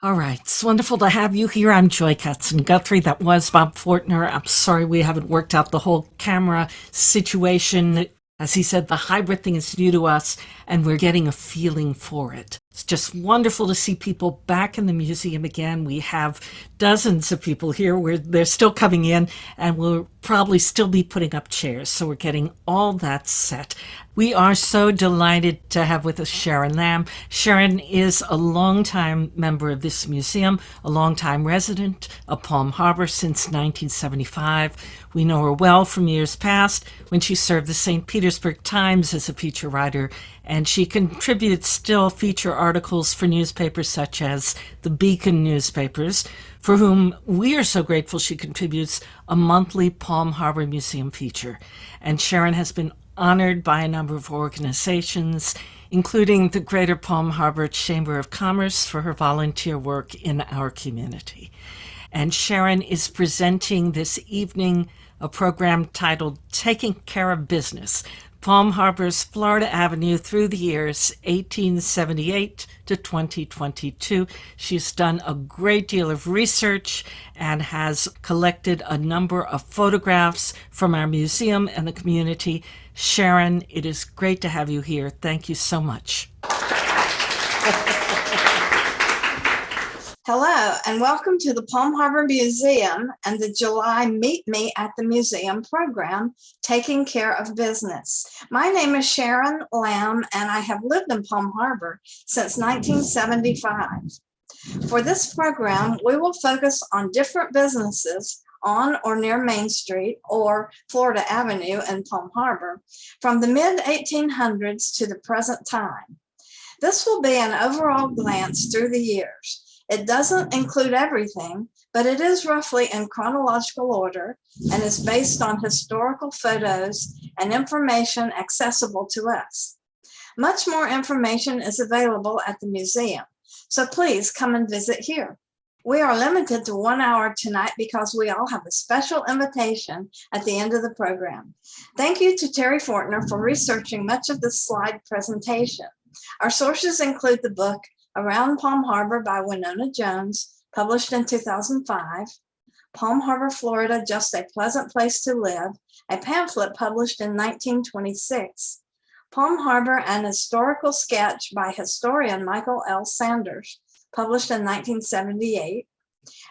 All right, it's wonderful to have you here. I'm Joy Katzen-Guthrie. That was Bob Fortner. I'm sorry we haven't worked out the whole camera situation. As he said, the hybrid thing is new to us, and we're getting a feeling for it. It's just wonderful to see people back in the museum again. We have dozens of people here. They're still coming in, and we'll probably still be putting up chairs, so we're getting all that set. We are so delighted to have with us Sharon Lamm. Sharon is a longtime member of this museum, a longtime resident of Palm Harbor since 1975. We know her well from years past when she served the St. Petersburg Times as a feature writer, and she contributes still feature articles for newspapers such as the Beacon newspapers, for whom we are so grateful she contributes a monthly Palm Harbor Museum feature. And Sharon has been honored by a number of organizations, including the Greater Palm Harbor Chamber of Commerce for her volunteer work in our community. And Sharon is presenting this evening a program titled Taking Care of Business, Palm Harbor's Florida Avenue through the years 1878 to 2022. She's done a great deal of research and has collected a number of photographs from our museum and the community. Sharon, it is great to have you here. Thank you so much. Hello, and welcome to the Palm Harbor Museum and the July Meet Me at the Museum program, Taking Care of Business. My name is Sharon Lamm, and I have lived in Palm Harbor since 1975. For this program, we will focus on different businesses on or near Main Street or Florida Avenue in Palm Harbor from the mid-1800s to the present time. This will be an overall glance through the years. It doesn't include everything, but it is roughly in chronological order and is based on historical photos and information accessible to us. Much more information is available at the museum, so please come and visit here. We are limited to 1 hour tonight because we all have a special invitation at the end of the program. Thank you to Terry Fortner for researching much of this slide presentation. Our sources include the book Around Palm Harbor by Winona Jones, published in 2005, Palm Harbor, Florida, Just a Pleasant Place to Live, a pamphlet published in 1926, Palm Harbor, an historical sketch by historian Michael L. Sanders, published in 1978,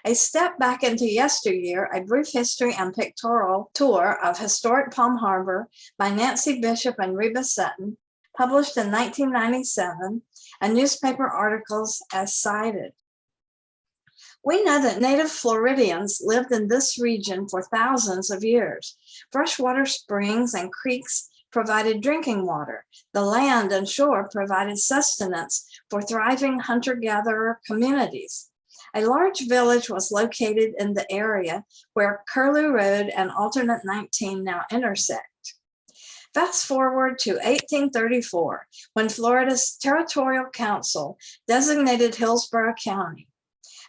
A Step Back into Yesteryear, a brief history and pictorial tour of historic Palm Harbor by Nancy Bishop and Reba Sutton, published in 1997, and newspaper articles as cited. We know that native Floridians lived in this region for thousands of years. Freshwater springs and creeks provided drinking water. The land and shore provided sustenance for thriving hunter-gatherer communities. A large village was located in the area where Curlew Road and Alternate 19 now intersect. Fast forward to 1834, when Florida's Territorial Council designated Hillsboro County.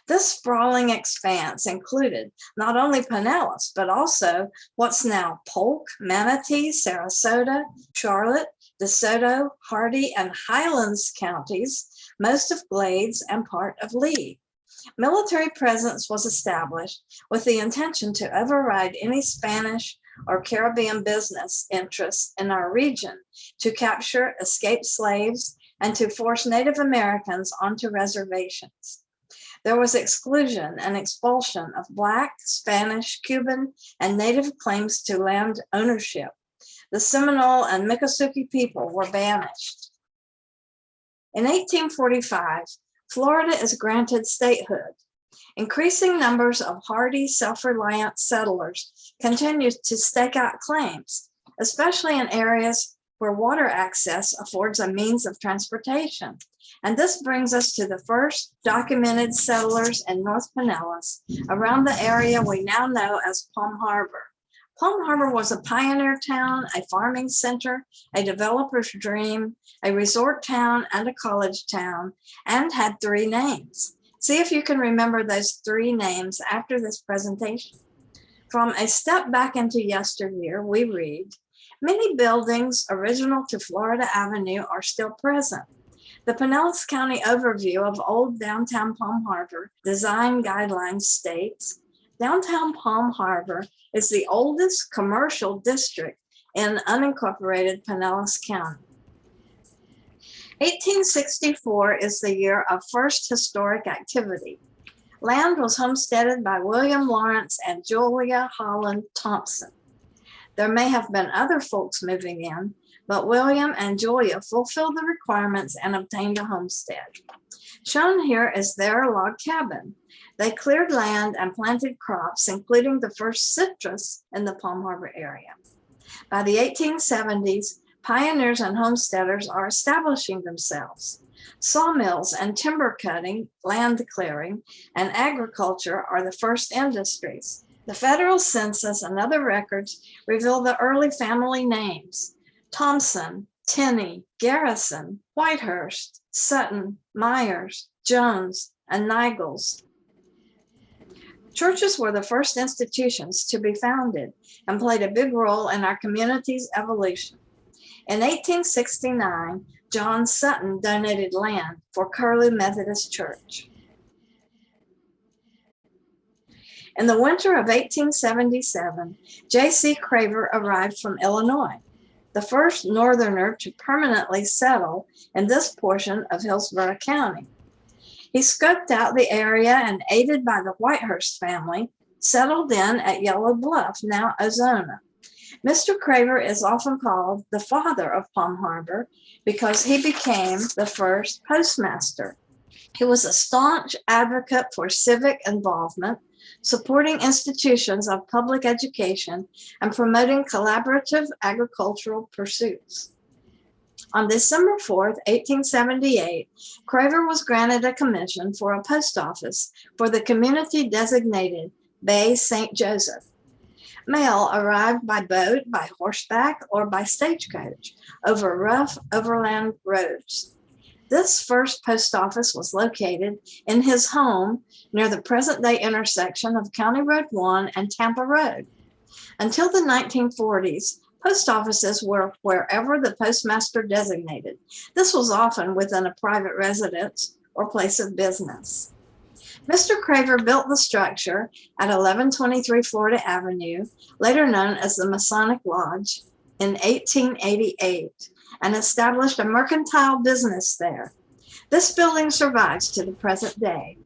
This sprawling expanse included not only Pinellas, but also what's now Polk, Manatee, Sarasota, Charlotte, DeSoto, Hardy, and Highlands counties, most of Glades, and part of Lee. Military presence was established with the intention to override any Spanish or Caribbean business interests in our region, to capture escaped slaves, and to force Native Americans onto reservations. There was exclusion and expulsion of Black, Spanish, Cuban, and Native claims to land ownership. The Seminole and Miccosukee people were banished. In 1845, Florida is granted statehood. Increasing numbers of hardy, self-reliant settlers continue to stake out claims, especially in areas where water access affords a means of transportation. And this brings us to the first documented settlers in North Pinellas, around the area we now know as Palm Harbor. Palm Harbor was a pioneer town, a farming center, a developer's dream, a resort town, and a college town, and had 3 names. See if you can remember those 3 names after this presentation. From A Step Back into Yesteryear, we read, many buildings original to Florida Avenue are still present. The Pinellas County overview of old downtown Palm Harbor design guidelines states, downtown Palm Harbor is the oldest commercial district in unincorporated Pinellas County. 1864 is the year of first historic activity. Land was homesteaded by William Lawrence and Julia Holland Thompson. There may have been other folks moving in, but William and Julia fulfilled the requirements and obtained a homestead. Shown here is their log cabin. They cleared land and planted crops, including the first citrus in the Palm Harbor area. By the 1870s, pioneers and homesteaders are establishing themselves. Sawmills and timber cutting, land clearing, and agriculture are the first industries. The federal census and other records reveal the early family names: Thompson, Tenney, Garrison, Whitehurst, Sutton, Myers, Jones, and Nigels. Churches were the first institutions to be founded and played a big role in our community's evolution. In 1869, John Sutton donated land for Curlew Methodist Church. In the winter of 1877, J.C. Craver arrived from Illinois, the first Northerner to permanently settle in this portion of Hillsboro County. He scoped out the area and, aided by the Whitehurst family, settled in at Yellow Bluff, now Ozona. Mr. Craver is often called the father of Palm Harbor because he became the first postmaster. He was a staunch advocate for civic involvement, supporting institutions of public education, and promoting collaborative agricultural pursuits. On December 4th, 1878, Craver was granted a commission for a post office for the community designated Bay St. Joseph. Mail arrived by boat, by horseback, or by stagecoach over rough overland roads. This first post office was located in his home near the present-day intersection of County Road 1 and Tampa Road. Until the 1940s, post offices were wherever the postmaster designated. This was often within a private residence or place of business. Mr. Craver built the structure at 1123 Florida Avenue, later known as the Masonic Lodge, in 1888, and established a mercantile business there. This building survives to the present day.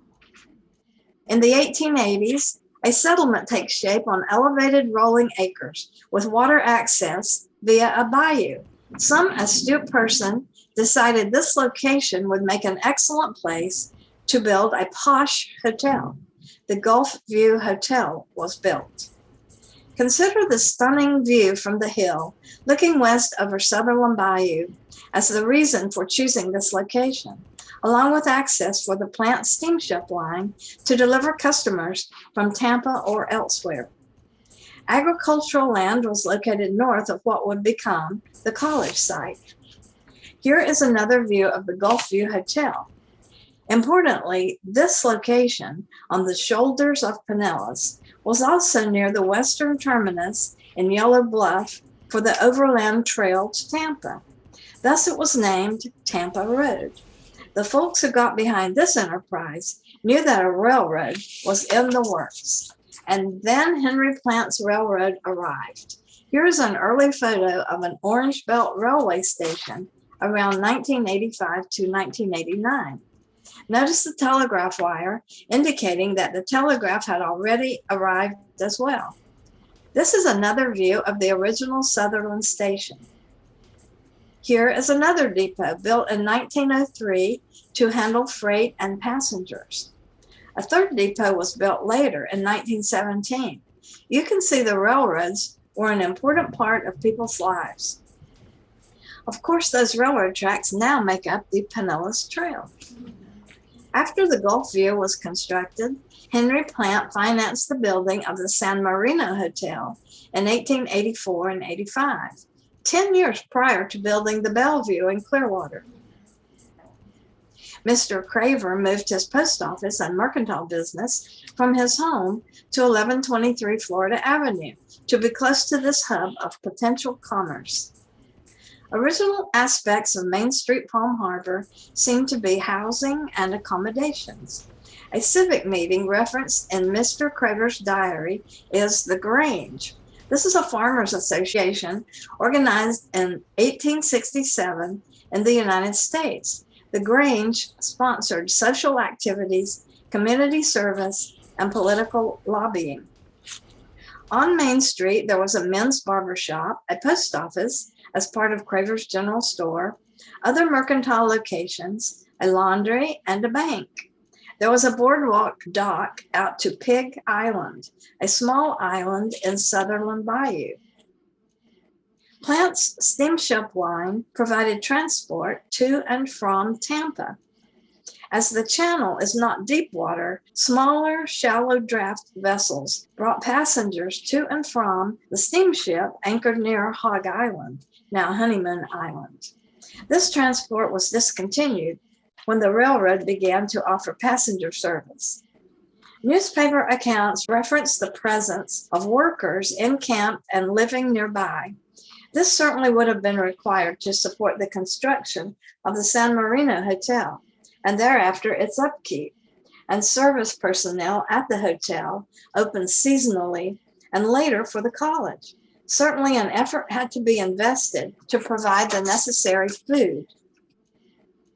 In the 1880s, a settlement takes shape on elevated rolling acres with water access via a bayou. Some astute person decided this location would make an excellent place to build a posh hotel. The Gulf View Hotel was built. Consider the stunning view from the hill, looking west over Sutherland Bayou, as the reason for choosing this location, along with access for the Platt steamship line to deliver customers from Tampa or elsewhere. Agricultural land was located north of what would become the college site. Here is another view of the Gulf View Hotel. Importantly, this location on the shoulders of Pinellas was also near the western terminus in Yellow Bluff for the overland trail to Tampa. Thus it was named Tampa Road. The folks who got behind this enterprise knew that a railroad was in the works. And then Henry Platt's railroad arrived. Here's an early photo of an Orange Belt railway station around 1985 to 1989. Notice the telegraph wire indicating that the telegraph had already arrived as well. This is another view of the original Sutherland station. Here is another depot built in 1903 to handle freight and passengers. A third depot was built later in 1917. You can see the railroads were an important part of people's lives. Of course, those railroad tracks now make up the Pinellas Trail. After the Gulf View was constructed, Henry Platt financed the building of the San Marino Hotel in 1884 and 85, 10 years prior to building the Bellevue in Clearwater. Mr. Craver moved his post office and mercantile business from his home to 1123 Florida Avenue to be close to this hub of potential commerce. Original aspects of Main Street Palm Harbor seem to be housing and accommodations. A civic meeting referenced in Mr. Craver's diary is the Grange. This is a farmers association organized in 1867 in the United States. The Grange sponsored social activities, community service, and political lobbying. On Main Street, there was a men's barber shop, a post office as part of Craver's General Store, other mercantile locations, a laundry, and a bank. There was a boardwalk dock out to Pig Island, a small island in Sutherland Bayou. Platt's steamship line provided transport to and from Tampa. As the channel is not deep water, smaller, shallow draft vessels brought passengers to and from the steamship anchored near Hog Island, now Honeymoon Island. This transport was discontinued when the railroad began to offer passenger service. Newspaper accounts reference the presence of workers in camp and living nearby. This certainly would have been required to support the construction of the San Marino Hotel, and thereafter its upkeep, and service personnel at the hotel opened seasonally and later for the college. Certainly an effort had to be invested to provide the necessary food.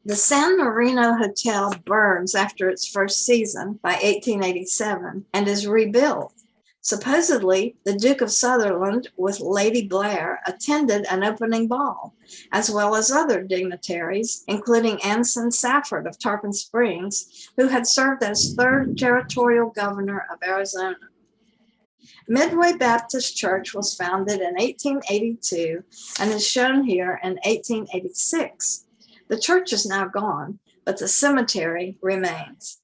The San Marino Hotel burns after its first season by 1887 and is rebuilt. Supposedly, the Duke of Sutherland with Lady Blair attended an opening ball, as well as other dignitaries, including Anson Safford of Tarpon Springs, who had served as third territorial governor of Arizona. Midway Baptist Church was founded in 1882 and is shown here in 1886. The church is now gone, but the cemetery remains.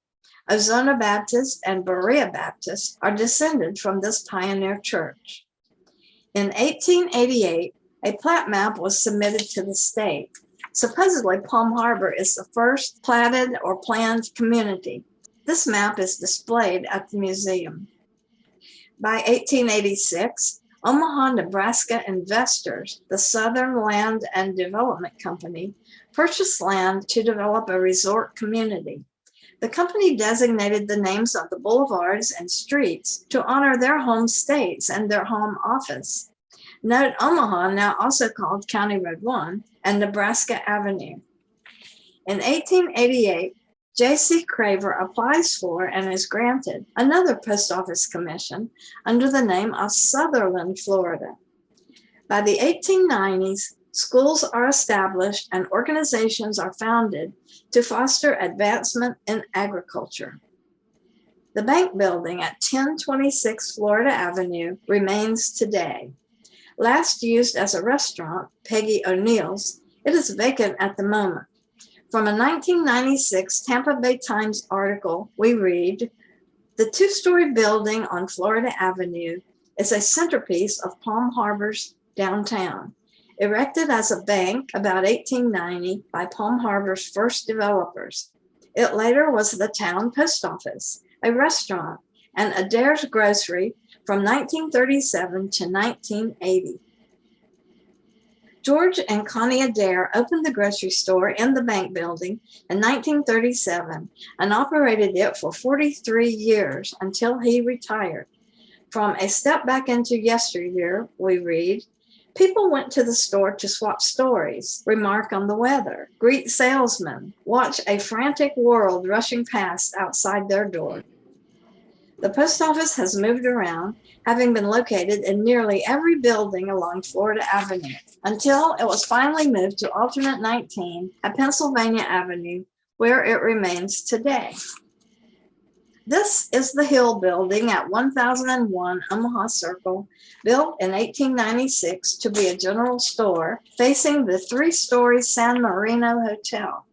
Ozona Baptist and Berea Baptist are descended from this pioneer church. In 1888, a plat map was submitted to the state. Supposedly, Palm Harbor is the first platted or planned community. This map is displayed at the museum. By 1886, Omaha, Nebraska investors, the Southern Land and Development Company, purchased land to develop a resort community. The company designated the names of the boulevards and streets to honor their home states and their home office. Note Omaha, now also called County Road 1, and Nebraska Avenue. In 1888, J.C. Craver applies for and is granted another post office commission under the name of Sutherland, Florida. By the 1890s, schools are established and organizations are founded to foster advancement in agriculture. The bank building at 1026 Florida Avenue remains today. Last used as a restaurant, Peggy O'Neill's, it is vacant at the moment. From a 1996 Tampa Bay Times article, we read, "The two-story building on Florida Avenue is a centerpiece of Palm Harbor's downtown. Erected as a bank about 1890 by Palm Harbor's first developers. It later was the town post office, a restaurant, and Adair's grocery from 1937 to 1980. George and Connie Adair opened the grocery store in the bank building in 1937 and operated it for 43 years until he retired. From A Step Back into Yesteryear, we read, "People went to the store to swap stories, remark on the weather, greet salesmen, watch a frantic world rushing past outside their door." The post office has moved around, having been located in nearly every building along Florida Avenue, until it was finally moved to Alternate 19 at Pennsylvania Avenue, where it remains today. This is the Hill Building at 1001 Omaha Circle, built in 1896 to be a general store facing the three-story San Marino Hotel.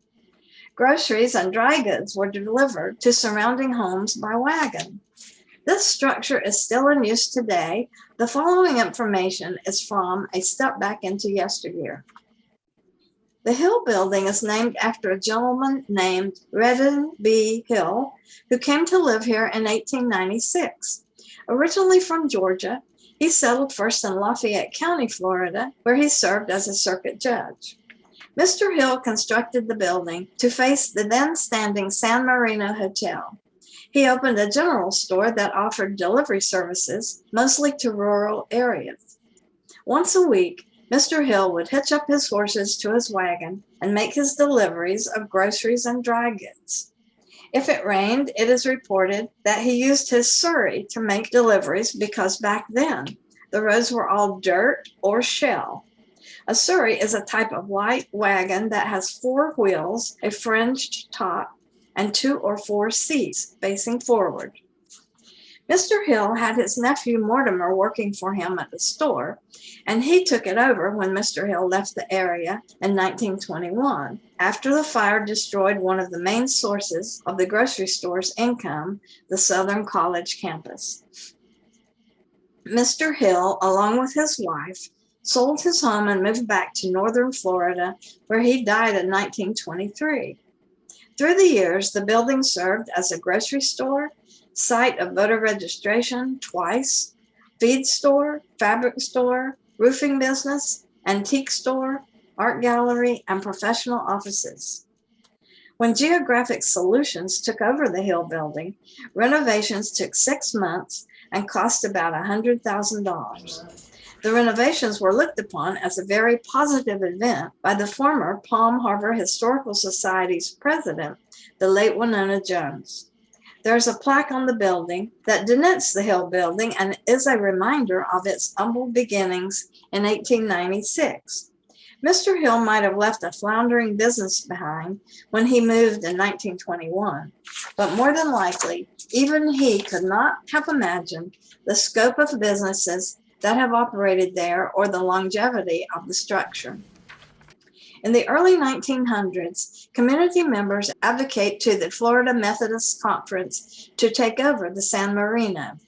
Groceries and dry goods were delivered to surrounding homes by wagon. This structure is still in use today. The following information is from A Step Back into Yesteryear. The Hill Building is named after a gentleman named Redden B. Hill, who came to live here in 1896. Originally from Georgia, He settled first in Lafayette County, Florida, where he served as a circuit judge. Mr. Hill constructed the building to face the then-standing San Marino Hotel. He opened a general store that offered delivery services, mostly to rural areas. Once a week, Mr. Hill would hitch up his horses to his wagon and make his deliveries of groceries and dry goods. If it rained, it is reported that he used his surrey to make deliveries because back then, the roads were all dirt or shell. A surrey is a type of light wagon that has 4 wheels, a fringed top, and 2 or 4 seats facing forward. Mr. Hill had his nephew Mortimer working for him at the store, and he took it over when Mr. Hill left the area in 1921, after the fire destroyed one of the main sources of the grocery store's income, the Southern College campus. Mr. Hill, along with his wife, sold his home and moved back to northern Florida, where he died in 1923. Through the years, the building served as a grocery store, site of voter registration twice, feed store, fabric store, roofing business, antique store, art gallery, and professional offices. When Geographic Solutions took over the Hill building, renovations took 6 months and cost about $100,000. The renovations were looked upon as a very positive event by the former Palm Harbor Historical Society's president, the late Winona Jones. There's a plaque on the building that denotes the Hill building and is a reminder of its humble beginnings in 1896. Mr. Hill might have left a floundering business behind when he moved in 1921, but more than likely, even he could not have imagined the scope of businesses that have operated there or the longevity of the structure. In the early 1900s, community members advocate to the Florida Methodist Conference to take over the San Marino.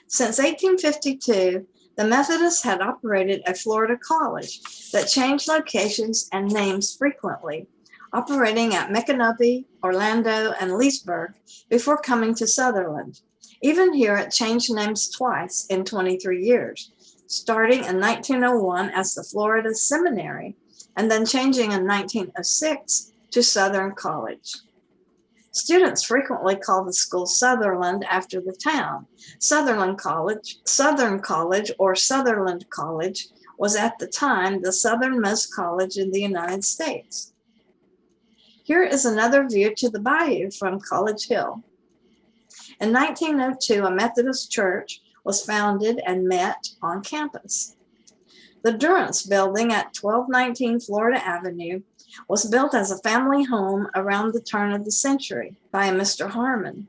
Since 1852, the Methodists had operated a Florida college that changed locations and names frequently, operating at Micanopy, Orlando, and Leesburg before coming to Sutherland. Even here, it changed names twice in 23 years, starting in 1901 as the Florida Seminary, and then changing in 1906 to Southern College. Students frequently call the school Sutherland after the town. Southern College, or Sutherland College was at the time the southernmost college in the United States. Here is another view to the bayou from College Hill. In 1902, a Methodist church was founded and met on campus. The Durrance Building at 1219 Florida Avenue was built as a family home around the turn of the century by a Mr. Harmon.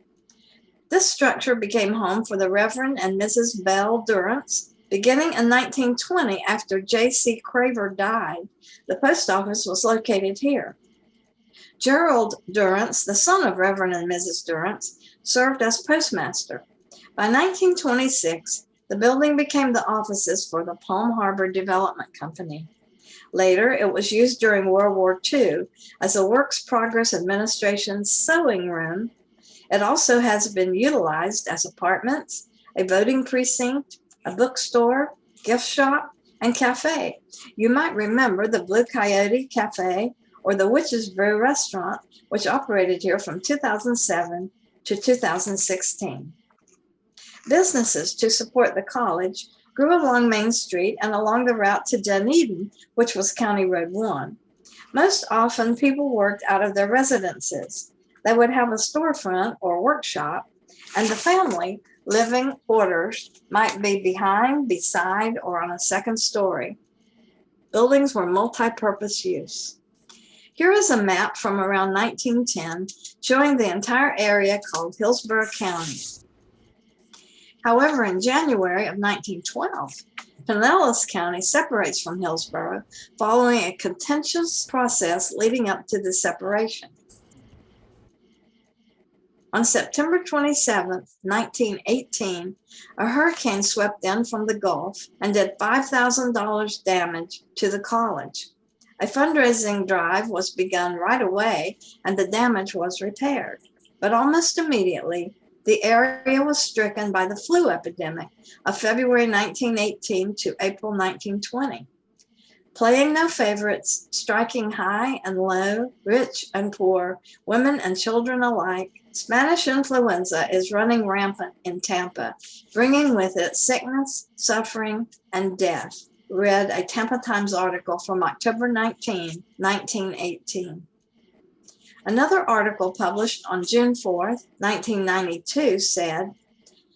This structure became home for the Reverend and Mrs. Bell Durrance. Beginning in 1920, after J.C. Craver died, the post office was located here. Gerald Durrance, the son of Reverend and Mrs. Durrance, served as postmaster. By 1926, the building became the offices for the Palm Harbor Development Company. Later, it was used during World War II as a Works Progress Administration sewing room. It also has been utilized as apartments, a voting precinct, a bookstore, gift shop, and cafe. You might remember the Blue Coyote Cafe or the Witch's Brew restaurant, which operated here from 2007 to 2016. Businesses to support the college grew along Main Street and along the route to Dunedin, which was County Road 1. Most often, people worked out of their residences. They would have a storefront or workshop, and the family living quarters might be behind, beside, or on a second story. Buildings were multi-purpose use. Here is a map from around 1910 showing the entire area called Hillsboro County. However, in January of 1912, Pinellas County separates from Hillsboro following a contentious process leading up to the separation. On September 27, 1918, a hurricane swept in from the Gulf and did $5,000 damage to the college. A fundraising drive was begun right away and the damage was repaired. But almost immediately, the area was stricken by the flu epidemic of February 1918 to April 1920. Playing no favorites, striking high and low, rich and poor, women and children alike, Spanish influenza is running rampant in Tampa, bringing with it sickness, suffering, and death, read a Tampa Times article from October 19, 1918. Another article published on June 4, 1992 said,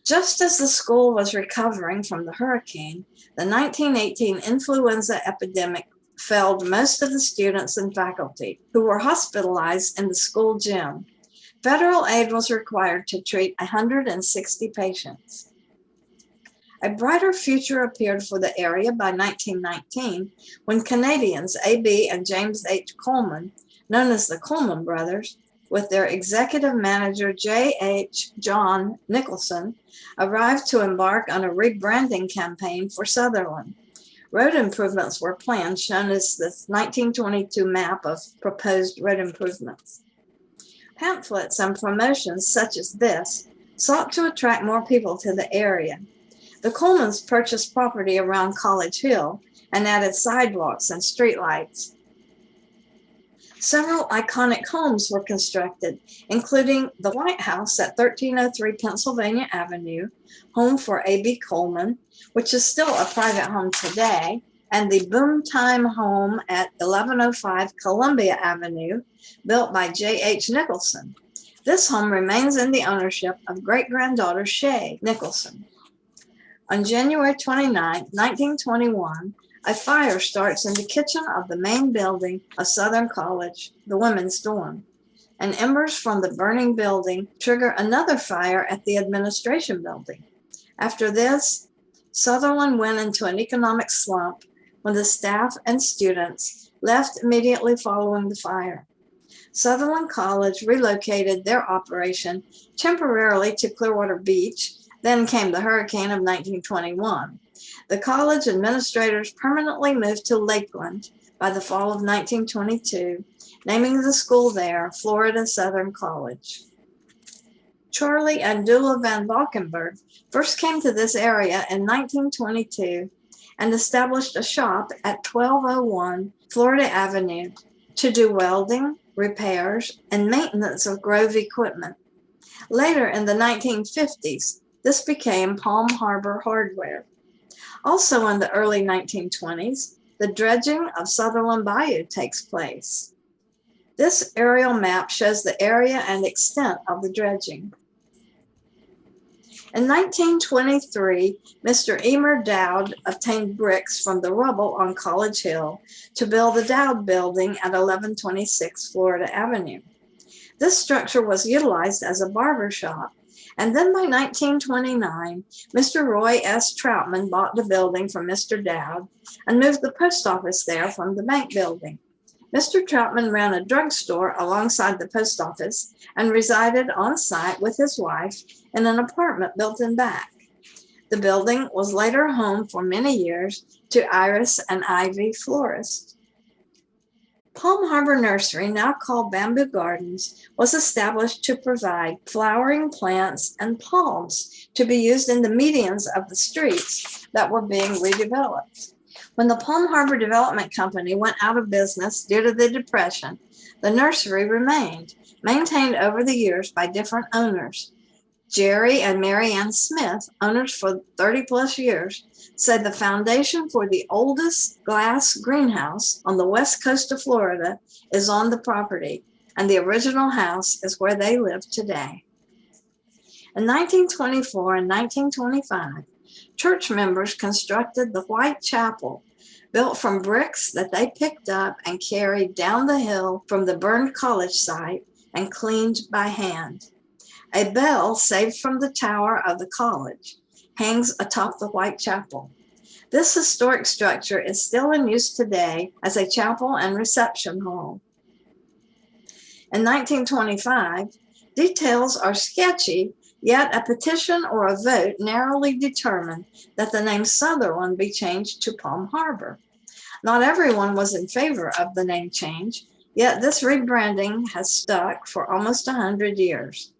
just as the school was recovering from the hurricane, the 1918 influenza epidemic felled most of the students and faculty who were hospitalized in the school gym. Federal aid was required to treat 160 patients. A brighter future appeared for the area by 1919 when Canadians A.B. and James H. Coleman, known as the Coleman Brothers, with their executive manager J.H. John Nicholson, arrived to embark on a rebranding campaign for Sutherland. Road improvements were planned, shown as the 1922 map of proposed road improvements. Pamphlets and promotions such as this sought to attract more people to the area. The Colemans purchased property around College Hill and added sidewalks and streetlights. Several iconic homes were constructed, including the White House at 1303 Pennsylvania Avenue, home for A.B. Coleman, which is still a private home today, and the Boomtime home at 1105 Columbia Avenue, built by J.H. Nicholson. This home remains in the ownership of great-granddaughter Shay Nicholson. On January 29, 1921, a fire starts in the kitchen of the main building of Southern College, the women's dorm, and embers from the burning building trigger another fire at the administration building. After this, Sutherland went into an economic slump when the staff and students left immediately following the fire. Sutherland College relocated their operation temporarily to Clearwater Beach. Then came the hurricane of 1921. The college administrators permanently moved to Lakeland by the fall of 1922, naming the school there Florida Southern College. Charlie and Dula VanValkenburg first came to this area in 1922 and established a shop at 1201 Florida Avenue to do welding, repairs, and maintenance of Grove equipment. Later in the 1950s, this became Palm Harbor Hardware. Also in the early 1920s, the dredging of Sutherland Bayou takes place. This aerial map shows the area and extent of the dredging. In 1923, Mr. Emer Doud obtained bricks from the rubble on College Hill to build the Doud Building at 1126 Florida Avenue. This structure was utilized as a barber shop. And then by 1929, Mr. Roy S. Troutman bought the building from Mr. Doud and moved the post office there from the bank building. Mr. Troutman ran a drugstore alongside the post office and resided on site with his wife in an apartment built in back. The building was later home for many years to Iris and Ivy florists. Palm Harbor Nursery, now called Bamboo Gardens, was established to provide flowering plants and palms to be used in the medians of the streets that were being redeveloped. When the Palm Harbor Development Company went out of business due to the Depression, the nursery remained, maintained over the years by different owners. Jerry and Mary Ann Smith, owners for 30 plus years, said the foundation for the oldest glass greenhouse on the west coast of Florida is on the property, and the original house is where they live today. In 1924 and 1925, church members constructed the White Chapel, built from bricks that they picked up and carried down the hill from the burned college site and cleaned by hand. A bell saved from the tower of the college hangs atop the White Chapel. This historic structure is still in use today as a chapel and reception hall. In 1925, details are sketchy, yet a petition or a vote narrowly determined that the name Sutherland be changed to Palm Harbor. Not everyone was in favor of the name change, yet this rebranding has stuck for almost 100 years.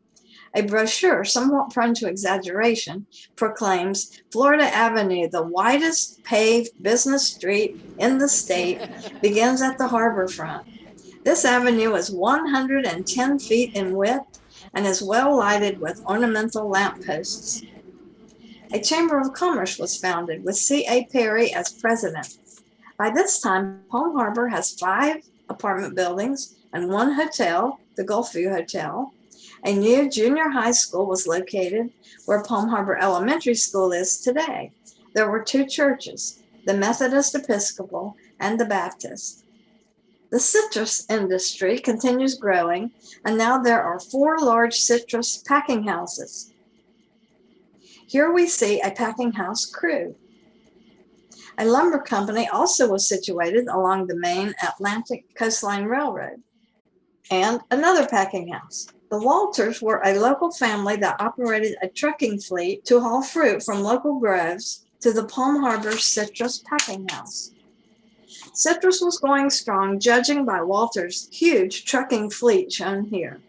A brochure, somewhat prone to exaggeration, proclaims Florida Avenue, the widest paved business street in the state, begins at the harbor front. This avenue is 110 feet in width and is well lighted with ornamental lampposts. A Chamber of Commerce was founded with C.A. Perry as president. By this time, Palm Harbor has 5 apartment buildings and 1 hotel, the Gulfview Hotel. A new junior high school was located where Palm Harbor Elementary School is today. There were 2 churches, the Methodist Episcopal and the Baptist. The citrus industry continues growing, and now there are 4 large citrus packing houses. Here we see a packing house crew. A lumber company also was situated along the main Atlantic Coastline Railroad, and another packing house. The Walters were a local family that operated a trucking fleet to haul fruit from local groves to the Palm Harbor Citrus Packing House. Citrus was going strong, judging by Walter's huge trucking fleet shown here.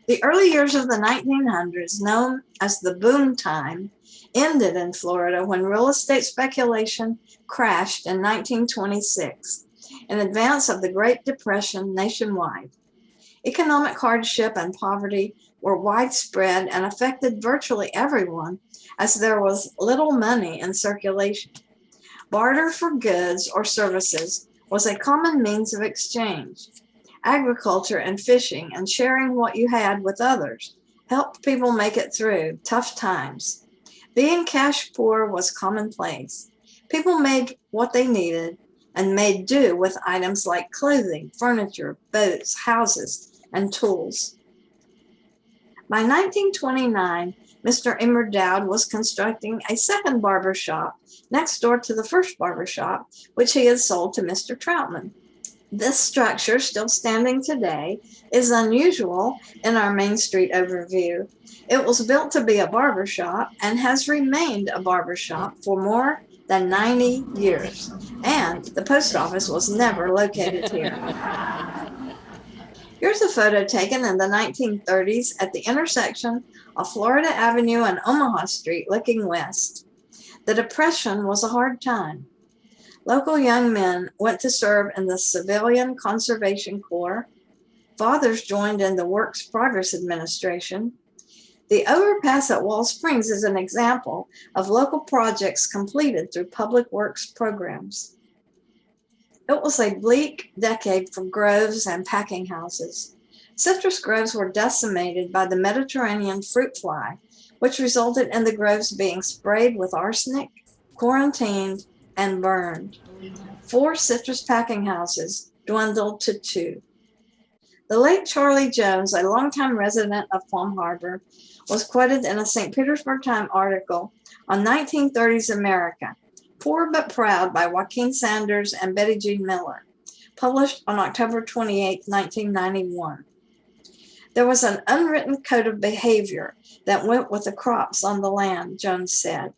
The early years of the 1900s, known as the boom time, ended in Florida when real estate speculation crashed in 1926, in advance of the Great Depression nationwide. Economic hardship and poverty were widespread and affected virtually everyone, as there was little money in circulation. Barter for goods or services was a common means of exchange. Agriculture and fishing and sharing what you had with others helped people make it through tough times. Being cash poor was commonplace. People made what they needed and made do with items like clothing, furniture, boats, houses, and tools. By 1929, Mr. Immer Doud was constructing a second barber shop next door to the first barber shop, which he had sold to Mr. Troutman. This structure, still standing today, is unusual in our Main Street overview. It was built to be a barber shop and has remained a barber shop for more than 90 years, and the post office was never located here. Here's a photo taken in the 1930s at the intersection of Florida Avenue and Omaha Street looking west. The Depression was a hard time. Local young men went to serve in the Civilian Conservation Corps. Fathers joined in the Works Progress Administration. The overpass at Wall Springs is an example of local projects completed through public works programs. It was a bleak decade for groves and packing houses. Citrus groves were decimated by the Mediterranean fruit fly, which resulted in the groves being sprayed with arsenic, quarantined, and burned. 4 citrus packing houses dwindled to 2. The late Charlie Jones, a longtime resident of Palm Harbor, was quoted in a St. Petersburg Times article on 1930s America, Poor But Proud by Joaquin Sanders and Betty Jean Miller, published on October 28, 1991. There was an unwritten code of behavior that went with the crops on the land, Jones said.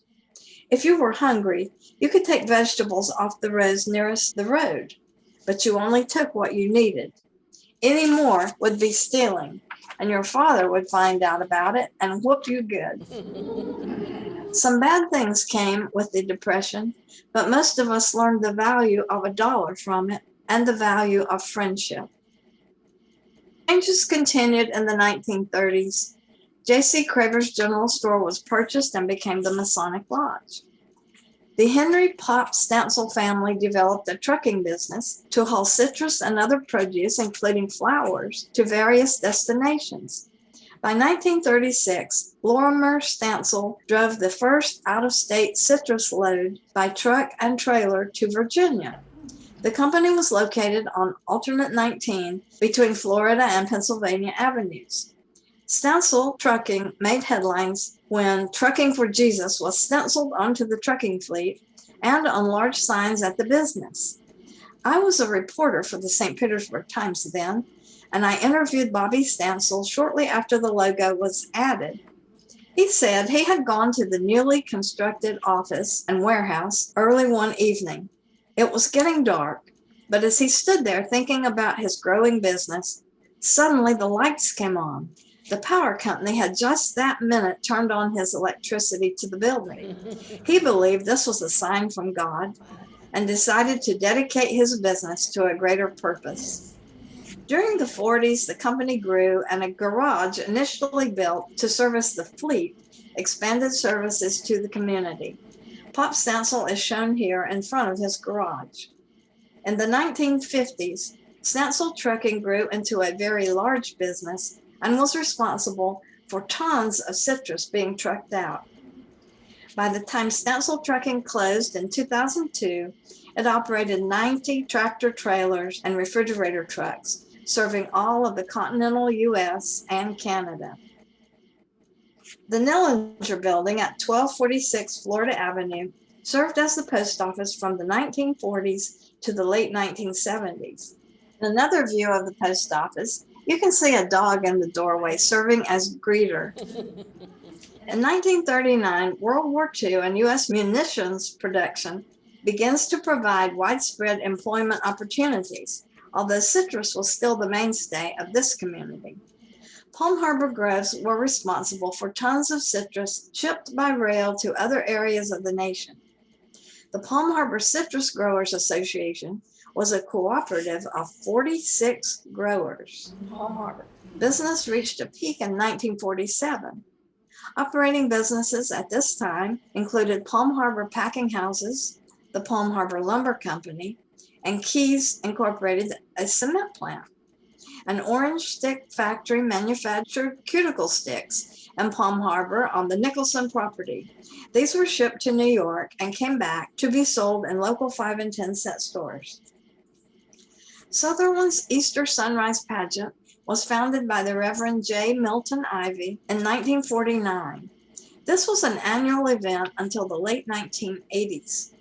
If you were hungry, you could take vegetables off the rows nearest the road, but you only took what you needed. Any more would be stealing, and your father would find out about it and whoop you good. Some bad things came with the Depression, but most of us learned the value of $1 from it and the value of friendship. Changes continued in the 1930s. J.C. Craver's General Store was purchased and became the Masonic Lodge. The Henry Pop Stansell family developed a trucking business to haul citrus and other produce, including flowers, to various destinations. By 1936, Lorimer Stansell drove the first out-of-state citrus load by truck and trailer to Virginia. The company was located on alternate 19 between Florida and Pennsylvania avenues. Stansell Trucking made headlines when Trucking for Jesus was stenciled onto the trucking fleet and on large signs at the business. I was a reporter for the St. Petersburg Times then, and I interviewed Bobby Stansell shortly after the logo was added. He said he had gone to the newly constructed office and warehouse early one evening. It was getting dark, but as he stood there thinking about his growing business, suddenly the lights came on. The power company had just that minute turned on his electricity to the building. He believed this was a sign from God and decided to dedicate his business to a greater purpose. During the 40s, the company grew, and a garage initially built to service the fleet expanded services to the community. Pop Stansell is shown here in front of his garage. In the 1950s, Stansell Trucking grew into a very large business and was responsible for tons of citrus being trucked out. By the time Stansell Trucking closed in 2002, it operated 90 tractor trailers and refrigerator trucks, serving all of the continental U.S. and Canada. The Nursery Building at 1246 Florida Avenue served as the post office from the 1940s to the late 1970s. In another view of the post office, you can see a dog in the doorway serving as greeter. In 1939, World War II and U.S. munitions production begins to provide widespread employment opportunities, although citrus was still the mainstay of this community. Palm Harbor groves were responsible for tons of citrus shipped by rail to other areas of the nation. The Palm Harbor Citrus Growers Association was a cooperative of 46 growers. Palm Harbor business reached a peak in 1947. Operating businesses at this time included Palm Harbor Packing Houses, the Palm Harbor Lumber Company, and Keys Incorporated, a cement plant. An orange stick factory manufactured cuticle sticks in Palm Harbor on the Nicholson property. These were shipped to New York and came back to be sold in local 5 and 10 cent stores. Sutherland's Easter Sunrise Pageant was founded by the Reverend J. Milton Ivy in 1949. This was an annual event until the late 1980s.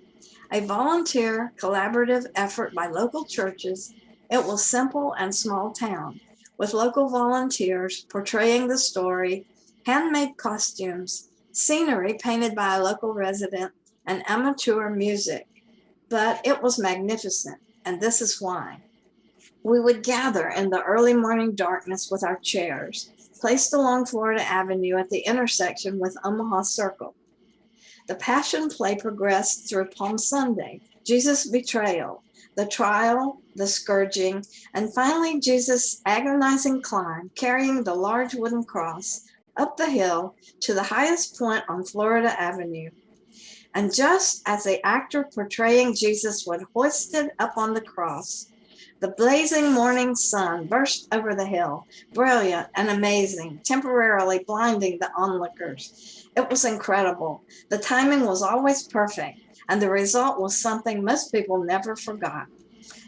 A volunteer collaborative effort by local churches, it was simple and small town, with local volunteers portraying the story, handmade costumes, scenery painted by a local resident, and amateur music. But it was magnificent, and this is why. We would gather in the early morning darkness with our chairs, placed along Florida Avenue at the intersection with Omaha Circle. The Passion Play progressed through Palm Sunday, Jesus' betrayal, the trial, the scourging, and finally Jesus' agonizing climb, carrying the large wooden cross up the hill to the highest point on Florida Avenue. And just as the actor portraying Jesus would hoist it up on the cross, the blazing morning sun burst over the hill, brilliant and amazing, temporarily blinding the onlookers. It was incredible. The timing was always perfect, and the result was something most people never forgot.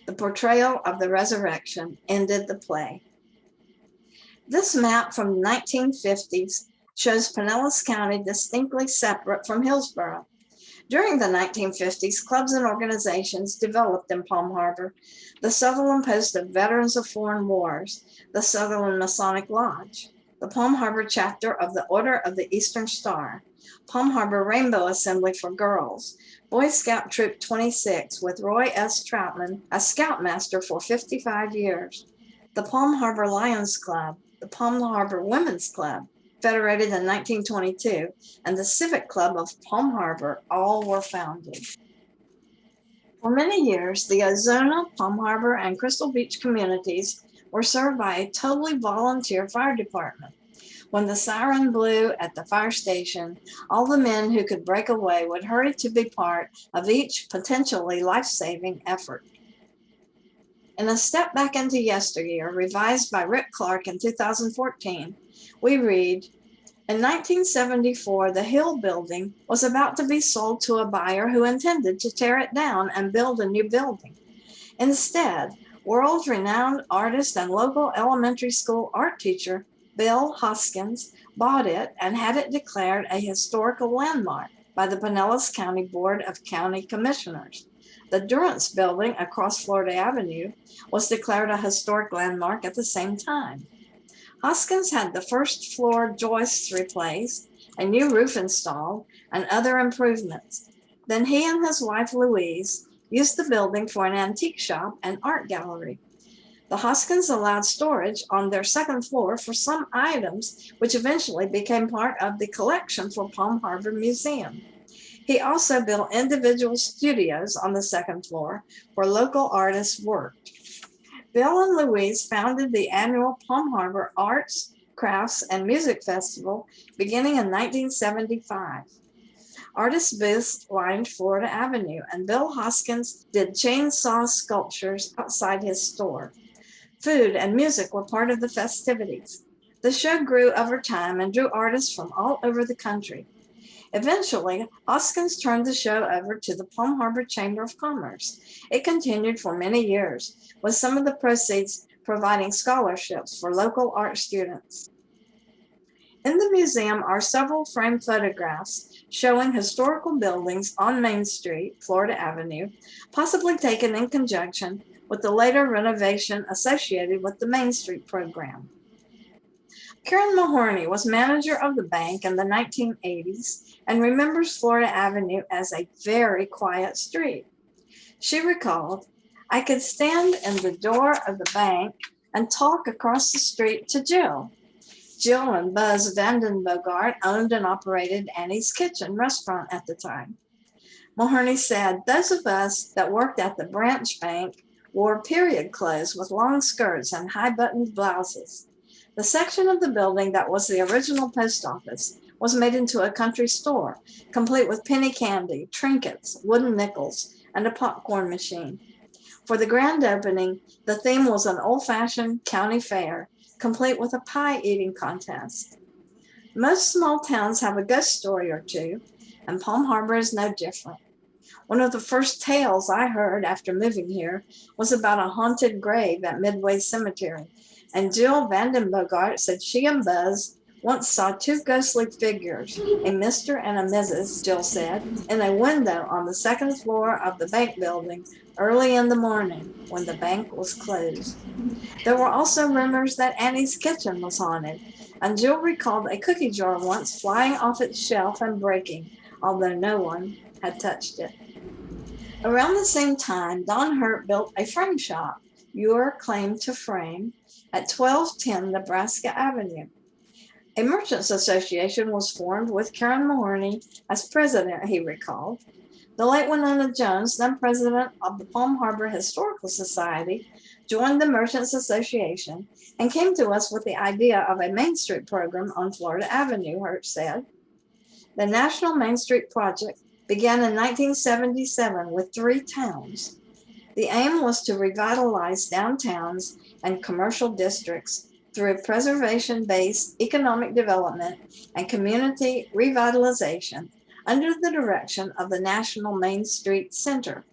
The portrayal of the resurrection ended the play. This map from the 1950s shows Pinellas County distinctly separate from Hillsboro. During the 1950s, clubs and organizations developed in Palm Harbor: the Sutherland Post of Veterans of Foreign Wars, the Sutherland Masonic Lodge, the Palm Harbor chapter of the Order of the Eastern Star, Palm Harbor Rainbow Assembly for Girls, Boy Scout Troop 26 with Roy S. Troutman as Scoutmaster for 55 years, the Palm Harbor Lions Club, the Palm Harbor Women's Club, federated in 1922, and the Civic Club of Palm Harbor, all were founded. For many years, the Ozona, Palm Harbor, and Crystal Beach communities were served by a totally volunteer fire department. When the siren blew at the fire station, all the men who could break away would hurry to be part of each potentially life-saving effort. In a step back into yesteryear, revised by Rick Clark in 2014, we read, in 1974, the Hill Building was about to be sold to a buyer who intended to tear it down and build a new building. Instead, world-renowned artist and local elementary school art teacher Bill Hoskins bought it and had it declared a historical landmark by the Pinellas County Board of County Commissioners. The Durrance Building across Florida Avenue was declared a historic landmark at the same time. Hoskins had the first floor joists replaced, a new roof installed, and other improvements. Then he and his wife Louise used the building for an antique shop and art gallery. The Hoskins allowed storage on their second floor for some items, which eventually became part of the collection for Palm Harbor Museum. He also built individual studios on the second floor where local artists worked. Bill and Louise founded the annual Palm Harbor Arts, Crafts, and Music Festival beginning in 1975. Artist booths lined Florida Avenue, and Bill Hoskins did chainsaw sculptures outside his store. Food and music were part of the festivities. The show grew over time and drew artists from all over the country. Eventually, Hoskins turned the show over to the Palm Harbor Chamber of Commerce. It continued for many years, with some of the proceeds providing scholarships for local art students. In the museum are several framed photographs showing historical buildings on Main Street, Florida Avenue, possibly taken in conjunction with the later renovation associated with the Main Street program. Karen Mahorny was manager of the bank in the 1980s and remembers Florida Avenue as a very quiet street. She recalled, "I could stand in the door of the bank and talk across the street to Jill. Jill and Buzz VanValkenburg owned and operated Annie's Kitchen restaurant at the time." Mahorny said, "Those of us that worked at the branch bank wore period clothes with long skirts and high-buttoned blouses. The section of the building that was the original post office was made into a country store, complete with penny candy, trinkets, wooden nickels, and a popcorn machine. For the grand opening, the theme was an old-fashioned county fair, complete with a pie-eating contest. Most small towns have a ghost story or two, and Palm Harbor is no different. One of the first tales I heard after moving here was about a haunted grave at Midway Cemetery, and Jill VanValkenburg said she and Buzz once saw two ghostly figures, a Mr. and a Mrs., Jill said, in a window on the second floor of the bank building early in the morning when the bank was closed. There were also rumors that Annie's Kitchen was haunted, and Jill recalled a cookie jar once flying off its shelf and breaking, although no one had touched it. Around the same time, Don Hurt built a frame shop, Your Claim to Frame, at 1210 Nebraska Avenue. A merchants association was formed with Karen Mahorny as president, he recalled. The late Winona Jones, then president of the Palm Harbor Historical Society, joined the Merchants Association and came to us with the idea of a Main Street program on Florida Avenue, Hurt said. The National Main Street Project began in 1977 with 3 towns. The aim was to revitalize downtowns and commercial districts through preservation-based economic development and community revitalization under the direction of the National Main Street Center.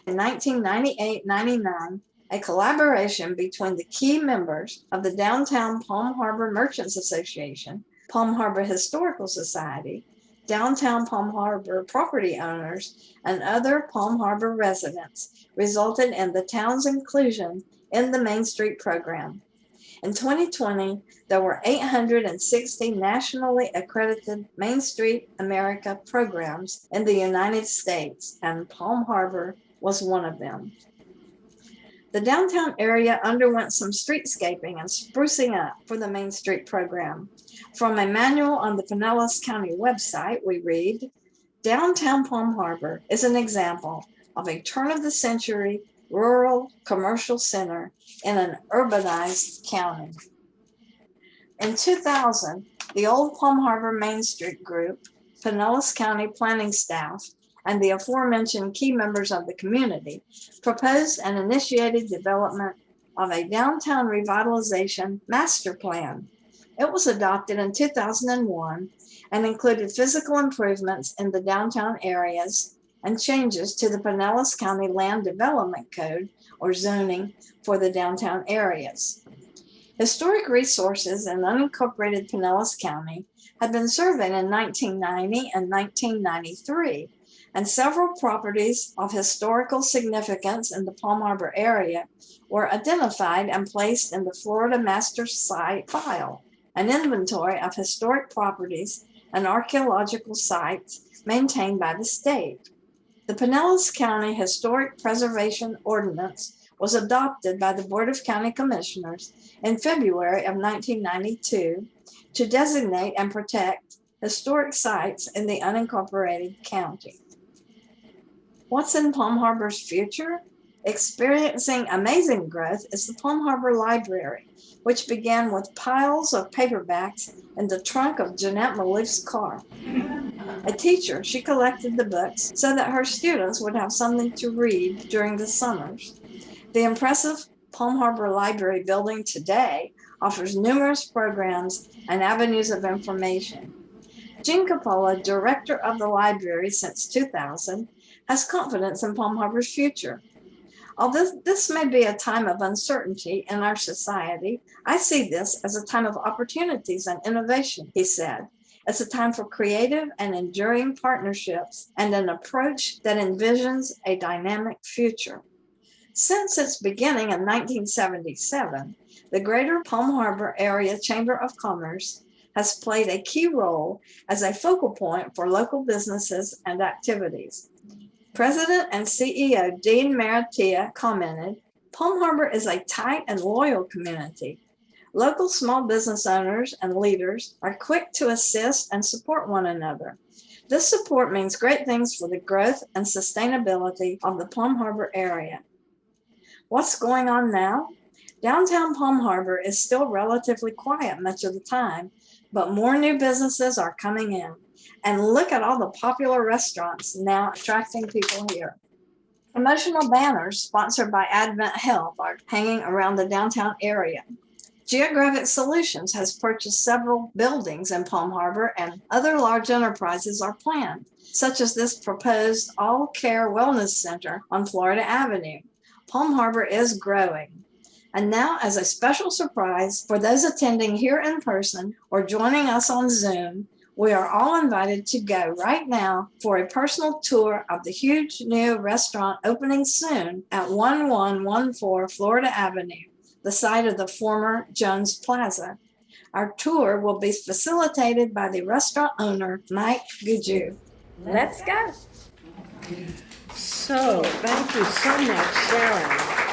In 1998-99, a collaboration between the key members of the Downtown Palm Harbor Merchants Association, Palm Harbor Historical Society, Downtown Palm Harbor property owners, and other Palm Harbor residents resulted in the town's inclusion in the Main Street program. In 2020, there were 860 nationally accredited Main Street America programs in the United States, and Palm Harbor was one of them. The downtown area underwent some streetscaping and sprucing up for the Main Street program. From a manual on the Pinellas County website, we read, "Downtown Palm Harbor is an example of a turn-of-the-century rural commercial center in an urbanized county." In 2000, the old Palm Harbor Main Street Group, Pinellas County planning staff, and the aforementioned key members of the community proposed and initiated development of a downtown revitalization master plan. It was adopted in 2001 and included physical improvements in the downtown areas and changes to the Pinellas County Land Development Code, or zoning, for the downtown areas. Historic resources in unincorporated Pinellas County had been surveyed in 1990 and 1993, and several properties of historical significance in the Palm Harbor area were identified and placed in the Florida Master Site File, an inventory of historic properties and archaeological sites maintained by the state. The Pinellas County Historic Preservation Ordinance was adopted by the Board of County Commissioners in February of 1992 to designate and protect historic sites in the unincorporated county. What's in Palm Harbor's future? Experiencing amazing growth is the Palm Harbor Library, which began with piles of paperbacks in the trunk of Jeanette Malouf's car. A teacher, she collected the books so that her students would have something to read during the summers. The impressive Palm Harbor Library building today offers numerous programs and avenues of information. Jean Coppola, director of the library since 2000, has confidence in Palm Harbor's future. Although this may be a time of uncertainty in our society, I see this as a time of opportunities and innovation, he said. It's a time for creative and enduring partnerships and an approach that envisions a dynamic future. Since its beginning in 1977, the Greater Palm Harbor Area Chamber of Commerce has played a key role as a focal point for local businesses and activities. President and CEO Dean Maratia commented, "Palm Harbor is a tight and loyal community. Local small business owners and leaders are quick to assist and support one another. This support means great things for the growth and sustainability of the Palm Harbor area." What's going on now? Downtown Palm Harbor is still relatively quiet much of the time, but more new businesses are coming in. And look at all the popular restaurants now attracting people here. Promotional banners sponsored by Advent Health are hanging around the downtown area. Geographic Solutions has purchased several buildings in Palm Harbor, and other large enterprises are planned, such as this proposed all-care wellness center on Florida Avenue. Palm Harbor is growing. And now, as a special surprise for those attending here in person or joining us on Zoom, we are all invited to go right now for a personal tour of the huge new restaurant opening soon at 1114 Florida Avenue, the site of the former Jones Plaza. Our tour will be facilitated by the restaurant owner, Mike Gujou. Let's go. So, thank you so much, Sharon.